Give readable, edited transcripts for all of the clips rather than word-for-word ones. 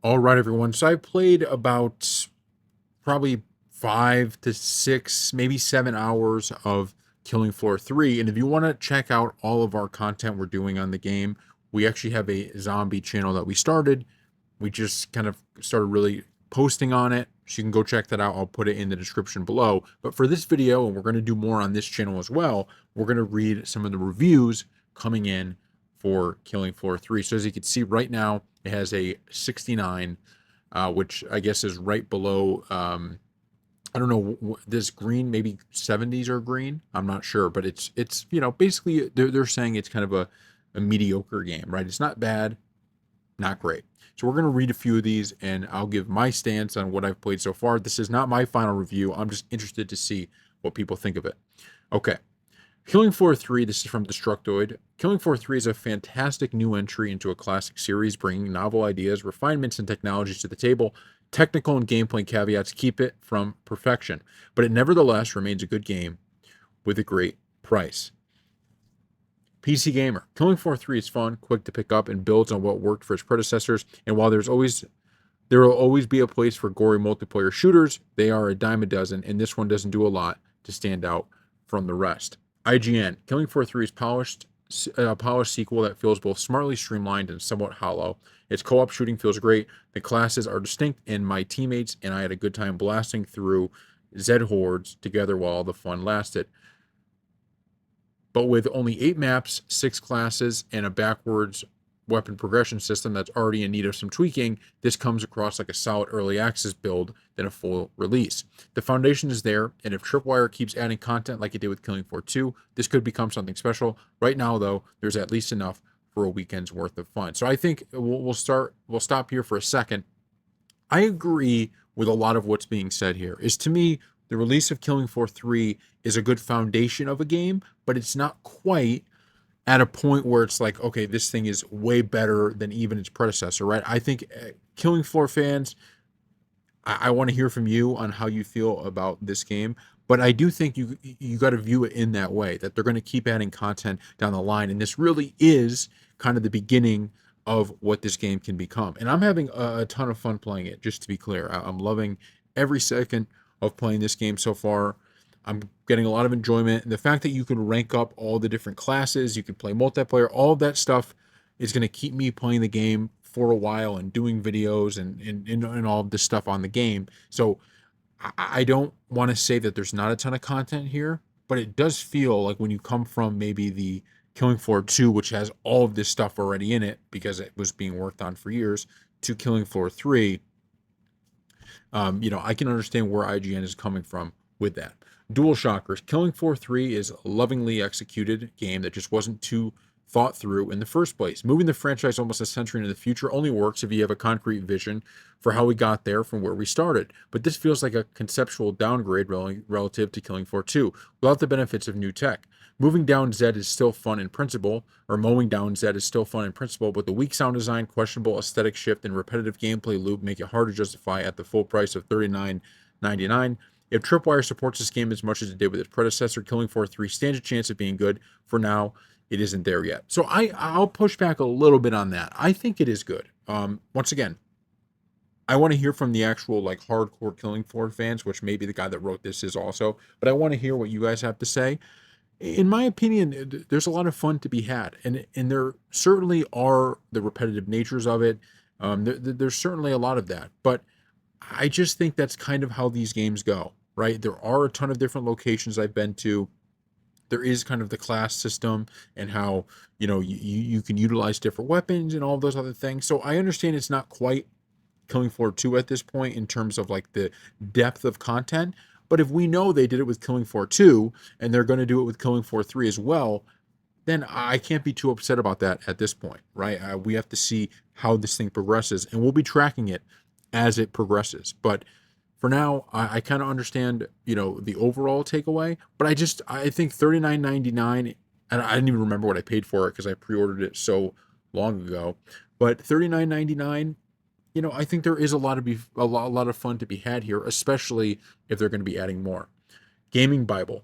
All right, everyone. So I played about probably 5 to 6, maybe 7 hours of Killing Floor 3. And if you want to check out all of our content we're doing on the game, we actually have a zombie channel that we started. We just kind of started really posting on it. So you can go check that out. I'll put it in the description below. But for this video, and we're going to do more on this channel as well, we're going to read some of the reviews coming in for Killing Floor 3. So as you can see right now, it has a 69, which I guess is right below. I don't know this green, maybe 70s are green. I'm not sure, but it's basically they're saying it's kind of a mediocre game, right? It's not bad, not great. So we're going to read a few of these and I'll give my stance on what I've played so far. This is not my final review. I'm just interested to see what people think of it. Okay. Killing Floor 3, this is from Destructoid. Killing Floor 3 is a fantastic new entry into a classic series, bringing novel ideas, refinements, and technologies to the table. Technical and gameplay caveats keep it from perfection, but it nevertheless remains a good game with a great price. PC Gamer. Killing Floor 3 is fun, quick to pick up, and builds on what worked for its predecessors, and while there will always be a place for gory multiplayer shooters, they are a dime a dozen, and this one doesn't do a lot to stand out from the rest. IGN. Killing Floor 3 is a polished sequel that feels both smartly streamlined and somewhat hollow. Its co-op shooting feels great. The classes are distinct, and my teammates and I had a good time blasting through Zed hordes together while the fun lasted. But with only 8 maps, 6 classes, and a backwards weapon progression system that's already in need of some tweaking, this comes across like a solid early access build than a full release. The foundation is there, and if Tripwire keeps adding content like it did with Killing Floor 2, this could become something special. Right now, though, there's at least enough for a weekend's worth of fun. So I think we'll stop here for a second. I agree with a lot of what's being said here. Is to me, the release of Killing Floor 3 is a good foundation of a game, but it's not quite at a point where it's like, okay, this thing is way better than even its predecessor, right? I think Killing Floor fans, I want to hear from you on how you feel about this game, but I do think you got to view it in that way, that they're going to keep adding content down the line, and this really is kind of the beginning of what this game can become. And I'm having a ton of fun playing it, just to be clear. I'm loving every second of playing this game so far. I'm getting a lot of enjoyment. And the fact that you can rank up all the different classes, you can play multiplayer, all of that stuff is going to keep me playing the game for a while and doing videos and all of this stuff on the game. So I don't want to say that there's not a ton of content here, but it does feel like when you come from maybe the Killing Floor 2, which has all of this stuff already in it because it was being worked on for years, to Killing Floor 3, I can understand where IGN is coming from with that. Dual Shockers. Killing Floor 3 is a lovingly executed game that just wasn't too thought through in the first place. Moving the franchise almost a century into the future only works if you have a concrete vision for how we got there from where we started. But this feels like a conceptual downgrade relative to Killing Floor 2, without the benefits of new tech. Moving down Zed is still fun in principle, or mowing down Zed is still fun in principle, but the weak sound design, questionable aesthetic shift, and repetitive gameplay loop make it hard to justify at the full price of $39.99. If Tripwire supports this game as much as it did with its predecessor, Killing Floor 3 stands a chance of being good. For now, it isn't there yet. So I'll push back a little bit on that. I think it is good. Once again, I want to hear from the actual like hardcore Killing Floor fans, which maybe the guy that wrote this is also, but I want to hear what you guys have to say. In my opinion, there's a lot of fun to be had, and there certainly are the repetitive natures of it. There's certainly a lot of that, but I just think that's kind of how these games go, right? There are a ton of different locations I've been to. There is kind of the class system and how you can utilize different weapons and all of those other things. So I understand it's not quite Killing Floor 2 at this point in terms of like the depth of content. But if we know they did it with Killing Floor 2 and they're going to do it with Killing Floor 3 as well, then I can't be too upset about that at this point, right? We have to see how this thing progresses, and we'll be tracking it as it progresses. But for now, I kind of understand, the overall takeaway. But I think $39.99, and I didn't even remember what I paid for it because I pre-ordered it so long ago. But $39.99, I think there is a lot of fun to be had here, especially if they're going to be adding more. Gaming Bible.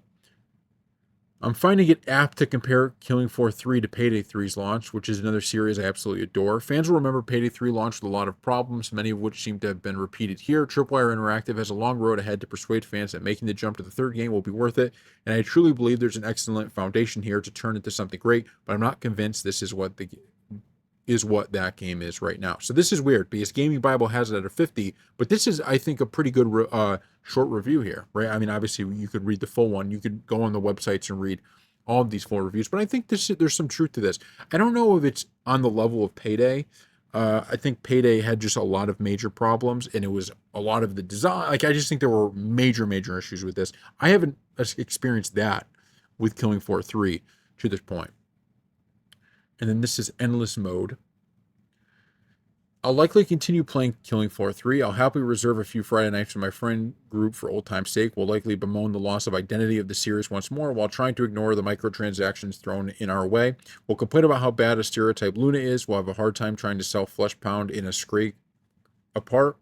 I'm finding it apt to compare Killing Floor 3 to Payday 3's launch, which is another series I absolutely adore. Fans will remember Payday 3 launched with a lot of problems, many of which seem to have been repeated here. Tripwire Interactive has a long road ahead to persuade fans that making the jump to the third game will be worth it, and I truly believe there's an excellent foundation here to turn into something great, but I'm not convinced this is what that game is right now. So this is weird because Gaming Bible has it at a 50, but this is, I think, a pretty good short review here, right? I mean, obviously you could read the full one. You could go on the websites and read all of these full reviews, but I think there's some truth to this. I don't know if it's on the level of Payday. I think Payday had just a lot of major problems, and it was a lot of the design. Like, I just think there were major issues with this. I haven't experienced that with Killing Floor 3 to this point. And then this is Endless Mode. I'll likely continue playing Killing Floor 3. I'll happily reserve a few Friday nights for my friend group for old time's sake. We'll likely bemoan the loss of identity of the series once more while trying to ignore the microtransactions thrown in our way. We'll complain about how bad a stereotype Luna is. We'll have a hard time trying to sell Flesh Pound in a scrape apart.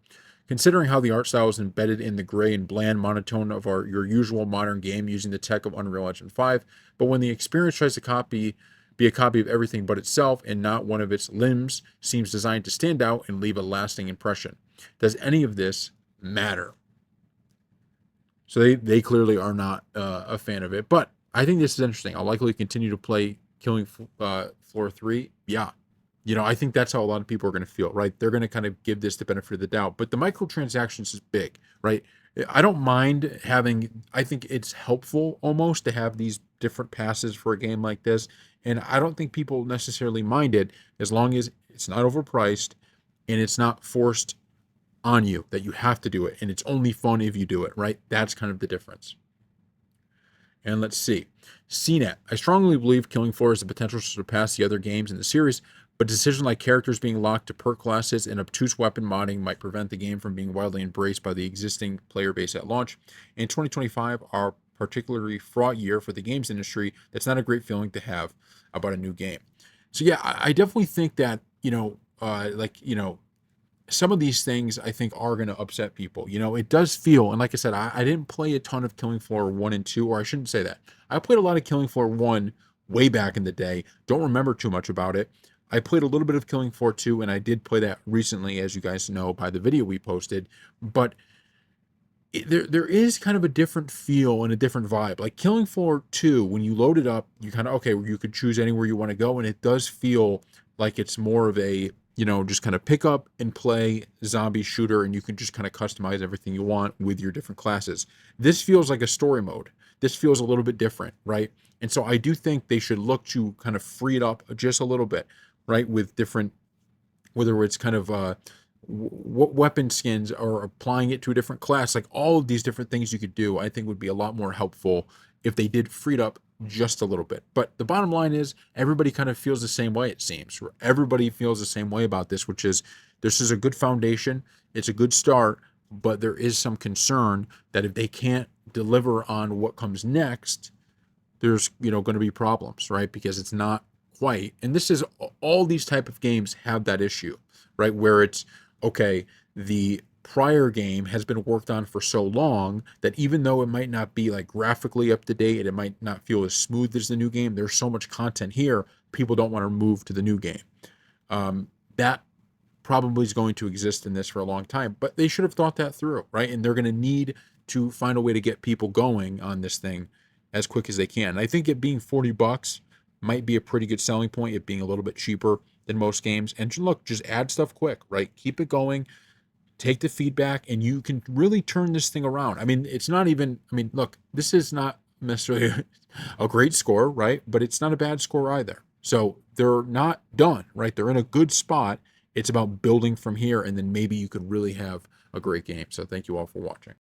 Considering how the art style is embedded in the gray and bland monotone of your usual modern game using the tech of Unreal Engine 5, but when the experience tries to be a copy of everything but itself and not one of its limbs, seems designed to stand out and leave a lasting impression. Does any of this matter? So they clearly are not a fan of it, but I think this is interesting. I'll likely continue to play Killing Floor 3. Yeah. I think that's how a lot of people are going to feel, right? They're going to kind of give this the benefit of the doubt, but the microtransactions is big, right? I don't mind I think it's helpful almost to have these different passes for a game like this. And I don't think people necessarily mind it as long as it's not overpriced and it's not forced on you that you have to do it. And it's only fun if you do it, right? That's kind of the difference. And let's see. CNET. I strongly believe Killing Floor has the potential to surpass the other games in the series, but decisions like characters being locked to perk classes and obtuse weapon modding might prevent the game from being widely embraced by the existing player base at launch. In 2025, our particularly fraught year for the games industry, that's not a great feeling to have about a new game. So yeah, I definitely think that, some of these things I think are going to upset people. It does feel, and like I said, I didn't play a ton of Killing Floor 1 and 2, or I shouldn't say that. I played a lot of Killing Floor 1 way back in the day. Don't remember too much about it. I played a little bit of Killing Floor 2, and I did play that recently, as you guys know by the video we posted. But there is kind of a different feel and a different vibe. Like Killing Floor 2, when you load it up, you kind of, okay, you could choose anywhere you want to go, and it does feel like it's more of a, just kind of pick up and play zombie shooter, and you can just kind of customize everything you want with your different classes. This feels like a story mode. This feels a little bit different, right? And so I do think they should look to kind of free it up just a little bit, right? With different, whether it's kind of what weapon skins or applying it to a different class, like all of these different things you could do, I think would be a lot more helpful if they did free it up just a little bit. But the bottom line is everybody kind of feels the same way, it seems. Everybody feels the same way about this, which is this is a good foundation. It's a good start, but there is some concern that if they can't deliver on what comes next, there's, going to be problems, right? Because it's not quite. And this is all these type of games have that issue, right? Where it's, okay, the prior game has been worked on for so long that even though it might not be like graphically up to date and it might not feel as smooth as the new game, there's so much content here, people don't want to move to the new game. That probably is going to exist in this for a long time, but they should have thought that through, right? And they're going to need to find a way to get people going on this thing as quick as they can. And I think it being $40 might be a pretty good selling point, it being a little bit cheaper than most games. And look, just add stuff quick, right? Keep it going, take the feedback, and you can really turn this thing around. I mean, it's not even, look, this is not necessarily a great score, right? But it's not a bad score either. So they're not done, right? They're in a good spot. It's about building from here, and then maybe you could really have a great game. So thank you all for watching.